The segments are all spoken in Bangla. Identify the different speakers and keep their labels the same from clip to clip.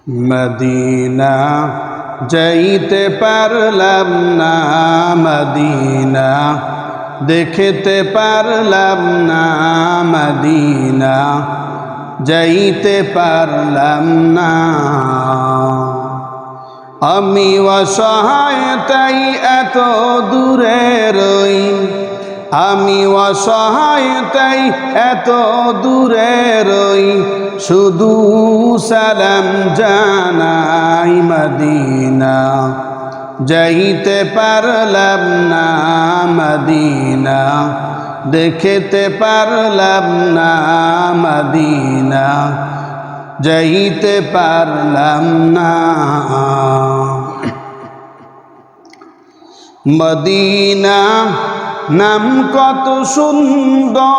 Speaker 1: মদিনা যাইতে পারলাম না, মদিনা দেখতে পারলাম না, মদিনা যাইতে পারলাম না। আমি অসহায় তাই এত দূরে রই, আমি অসহায় তাই এত দূরে রই, শুধু সালাম জানাই মদিনা যাইতে পারলাম না, মদিনা দেখতে পারলাম না, মদিনা যাইতে পারলাম না। মদিনা নাম কত সুন্দর,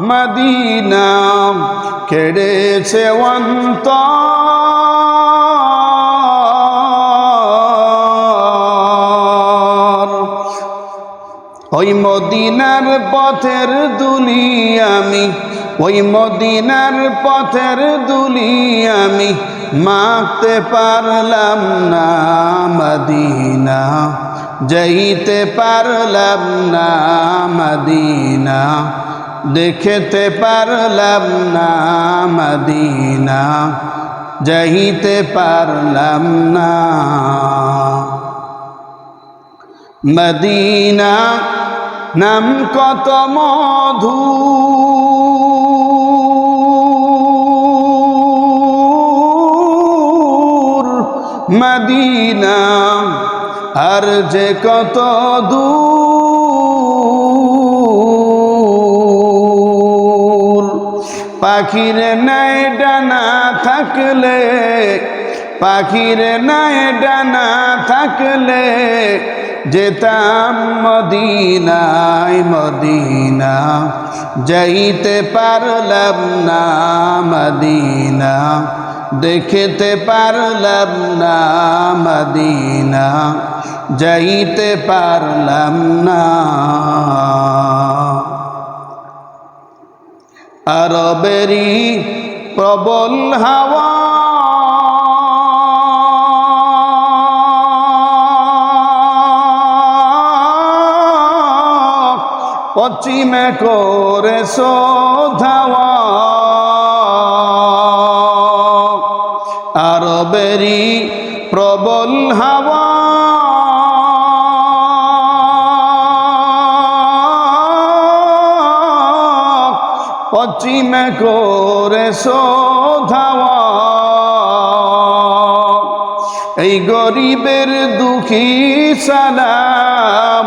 Speaker 1: মদিনা কেড়েছে অন্তর। ওই মদিনার পথের দুলি আমি, ওই মদিনার পথের দুলি আমি মাখতে পারলাম না, মদিনা যাইতে পারলাম না, মদিনা দেখতে পারলাম না, মদিনা যাইতে পারলাম না। মদিনা নাম কত মধু, মদিনা আর যে কত দূর। পাখির নাই ডানা থাকলে, পাখির নাই ডানা থাকলে যেতাম মদিনায়, মদিনা যাইতে পারলাম না, মদিনা দেখতে পারলাম না, মদিনা যাইতে পারলাম না। আরবেরই প্রবল হাওয়া পশ্চিমে করে ধাওয়া, আরবেরই প্রবল হাওয়া পশ্চিমে করে ধাওয়া। এই গরিবের দুঃখী সালাম,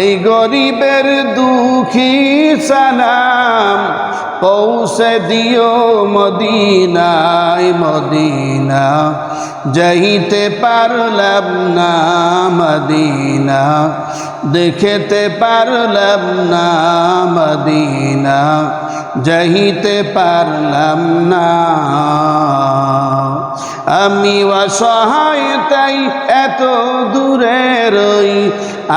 Speaker 1: এই গরিবের দুঃখী সালাম পৌঁছে দিও মদিনায়, মদিনা যাইতে পারলাম না, মদিনা দেখতে পারলাম না, মদিনা যাইতে পারলাম না। আমি অসহায় তাই এত দূরে রই,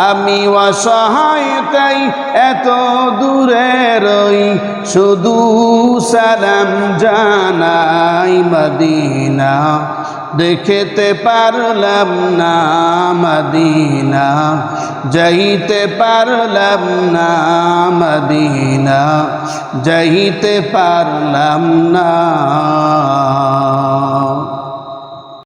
Speaker 1: আমি অসহায় তাই এত দূরে রই, শুধু সালাম জানাই মদিনা দেখতে পারলাম না, মদিনা যাইতে পারলাম না, মদিনা যাইতে পারলাম না।